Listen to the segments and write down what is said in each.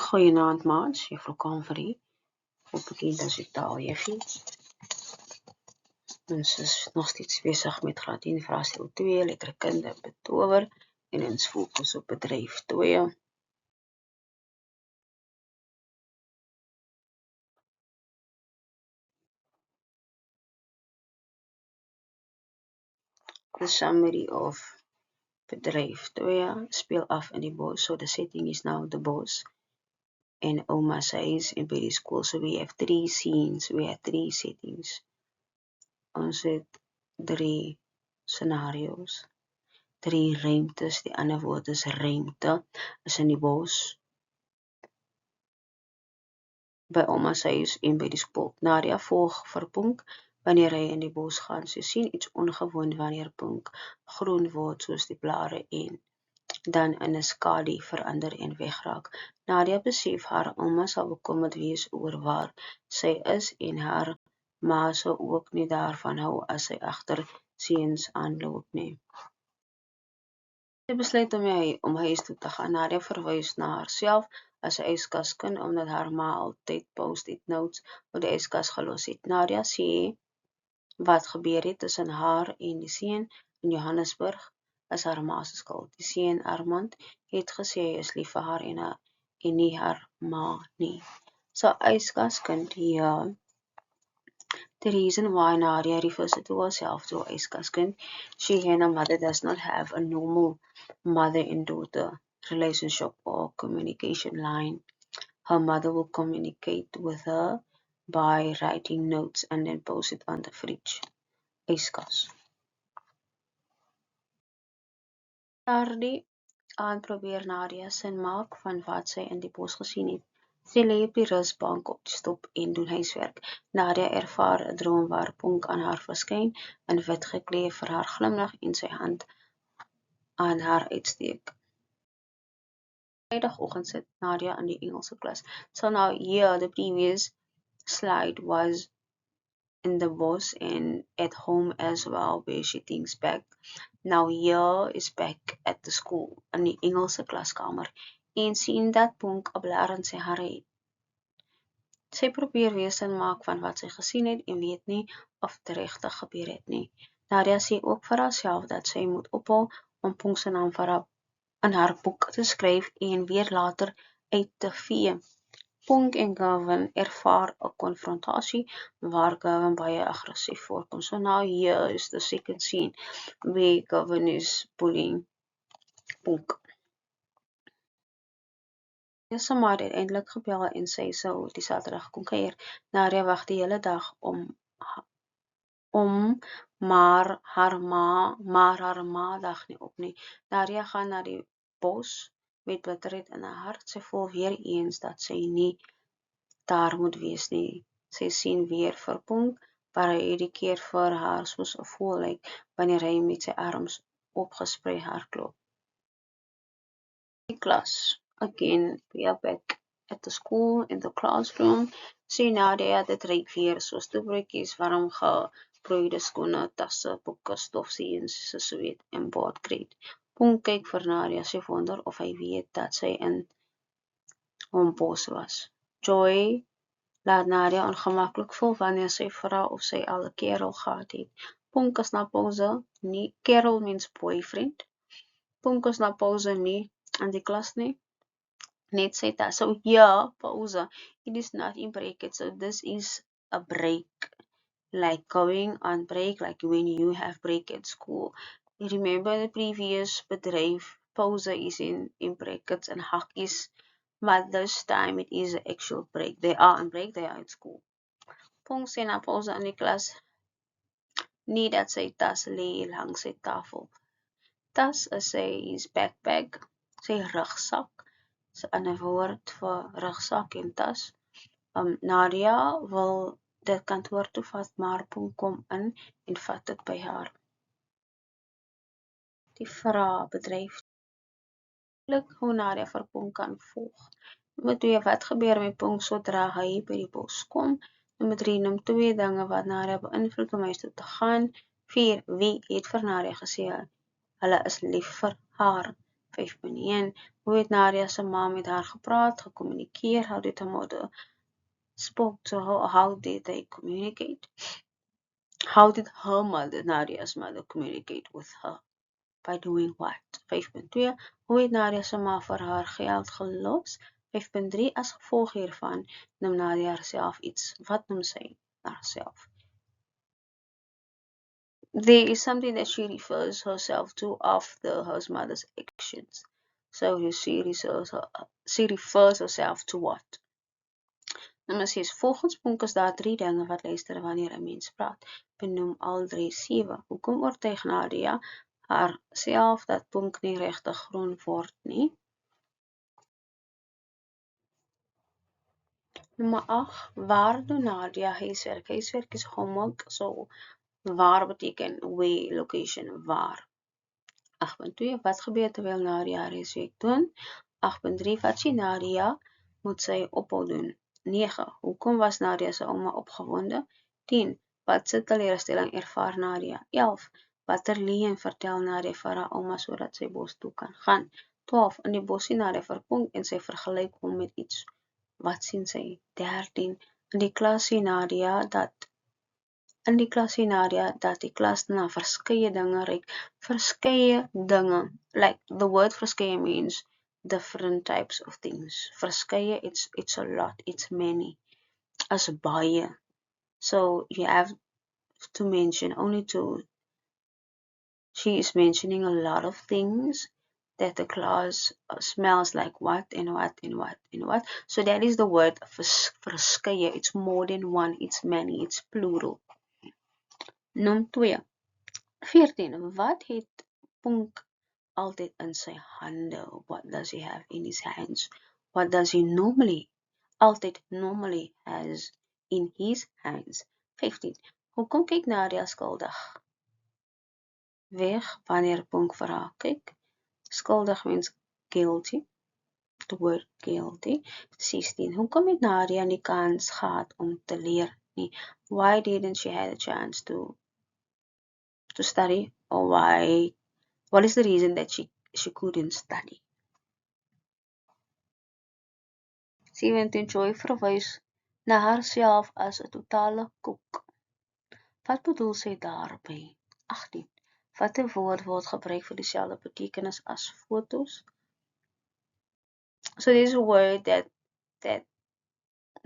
Goeienaand maats, juffrou Kamferie, ook bekend as die taaljuffie. Ons is nog steeds besig met graad 10 vraestel 2, letterkunde betower en ons fokus op bedryf 2. The summary of bedryf 2 speel af in die bos, so the setting is now the bos. And Oma says in by die school, so we have 3 scenes, we have 3 settings. Ons het 3 scenario's. 3 ruimtes, die ander woord is ruimte, is in die bos. By Oma se huis en by die skool. Nadia volg vir Punk wanneer hy in die bos gaan. Sy sien iets ongewoon wanneer Punk groen word soos die blare en dan in 'n skadu verander en wegraak. Nadia besef haar ouma sal bekommerd wees oor waar sy is en haar ma sou ook nie daarvan hou as sy agter seuns aanloop nie. Sy besluit om huis toe te gaan. Nadia verwys na haarself as 'n yskaskind omdat haar ma altyd post-it notes op die yskas gelos het. Nadia sê wat gebeur het tussen haar en die seun in Johannesburg is haar ma se skuld. Die seun Armand het gesê hy is lief vir haar en nie haar ma nie. So yskaskind hier. The reason why Nadia refers to herself to yskaskind, she and her mother does not have a normal mother and daughter relationship or communication line. Her mother will communicate with her by writing notes and then post it on the fridge. Yskas. Daardie aand probeer Nadia sin maak van wat sy in die bos gesien het. Sy lê op die rusbank op die stop en doen huiswerk. Nadia ervaar 'n droom waar Punk aan haar verskyn in wit geklee vir haar glimlag en sy hand aan haar uitsteek. Vrydagoggend sit Nadia in die Engelse klas. So now here the previous slide was in the bos and at home as well where she thinks back. Now here is back at the school in die Engelse klaskamer en sien dat Punk 'n blaar in sy hare het. Sy probeer weer sin maak van wat sy gesien het en weet nie of dit regtig gebeur het nie. Nadia sê ook vir haarself dat sy moet ophou om Punk se naam in haar boek te skryf en weer later uit te vee. Punk en Gavin ervaar 'n konfrontasie waar Gavin baie aggressief voorkom. So now here is the second scene where Gavin is bullying Punk. Sy ma het uiteindelik gebel en sy sou die Saterdag kom kuier. Nadia wag die hele dag maar haar ma dag nie op nie. Nadia gaan na die bos met bitterheid in haar hart. Sy voel weer eens dat sy nie daar moet wees nie. Sy sien weer vir Punk, waar hy hierdie keer vir haar soos 'n voël lyk wanneer hy met sy arms opgesprei hardloop. Die klas. Again, we are back at the school, in the classroom. Sien Nadia, dit ryk weer soos toebroodjies, warm gebroeide skoene, tasse, boeke, stofseuns, se sweet en baardkreet. Punk kyk vir Nadia, sy wonder of hy weet dat sy in hom bos was. Joy laat Nadia ongemaklik voel wanneer sy vra of sy al 'n kerel gehad het. Punk is na pause nie, kerel means boyfriend. Punk is na pause nie in die klas nie. Net sê dat, so yeah, pause. It is not in brackets, so this is a break. Like going on break, like when you have break at school. You remember the previous bedryf, pause is in brackets and hakkies, but this time it is an actual break. They are on break, they are at school. Punk sê na pause in die klas, nie dat sy tas lê langs sy tafel. Tas is sy backpack, sy rugsak. Dis 'n ander woord vir rugsak en tas. Nadia wil dit kantoor toe vat, maar Punk kom in en vat dit by haar. Die vraag bedryf hoe Nadia vir Punk kan volg. Nommer 2, wat gebeur met Punk sodra hy by die bos kom? Nommer 3, noem 2 dinge wat Nadia beïnvloed om huis toe te gaan. 4, wie het vir Nadia gesê hulle is lief vir haar? 5.1 Hoe het Nadia se ma met haar gepraat, gecommuniceer? How did her mother spoke to her? How did they communicate? How did her mother, Nadia's mother, communicate with her? By doing what? 5.2 Hoe het Nadia se ma vir haar geld gelos? 5.3 As gevolg hiervan noem Nadia haarself iets. Wat noem sy haarself? There is something that she refers herself to after her mother's actions. So she refers herself to what? Nummer 6. Volgens Ponk is daar 3 dinge wat luister wanneer 'n mens praat. Benoem al 3 7. Hoekom oortuig Nadia haarself dat Ponk nie regtig groen word nie? Nummer 8. Waar doen Nadia huiswerk? Huiswerk is homework, so waar beteken where, location, waar. 8.2 Wat gebeur terwyl Nadia haar huiswerk doen? 8.3 Wat sien Nadia moet sy ophou doen? 9. Hoekom was Nadia se ouma opgewonde? 10. Watse teleurstelling ervaar Nadia? 11. Watter leuen vertel Nadia vir haar ouma sodat sy bos toe kan gaan? 12. In die bos sien Nadia vir Ponk en sy vergelyk hom met iets. Wat sien sy? 13. In die klas sien Nadia dat die klas na verskeie dinge reik. Verskeie dinge. Like the word verskeie means different types of things. Verskeie, it's a lot, it's many. As baie. So you have to mention only two. She is mentioning a lot of things that the class smells like what and what and what and what. So that is the word verskeie. It's more than one, it's many, it's plural. Noem 2. 14. Wat het Ponk altyd in sy hande? What does he have in his hands? What does he normally has in his hands? 15. Hoekom kyk Nadia skuldig weg wanneer Ponk vir haar kyk? Skuldig means guilty. The word guilty. 16. Hoekom het Nadia nie kans gehad om te leer nie? Why didn't she have a chance to study? Or what is the reason that she couldn't study? 17. Joy verwys na haarself as 'n totale koek. Wat bedoel sy daarby? 18. Watter woord word gebruik vir dieselfde betekenis as fotos? So there's a word that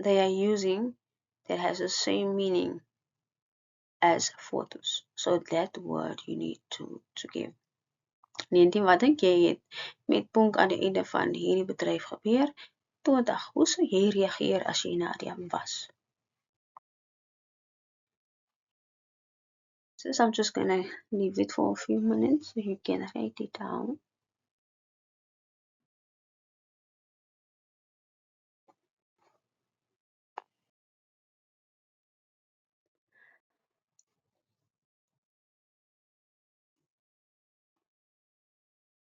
they are using that has the same meaning as photos. So that word you need to give. 19. Wat dink jy het met Ponk aan die einde van hierdie bedryf gebeur? 20. Hoe sou jy reageer as jy Nadia was? So I'm just gonna leave it for a few minutes so you can write it down.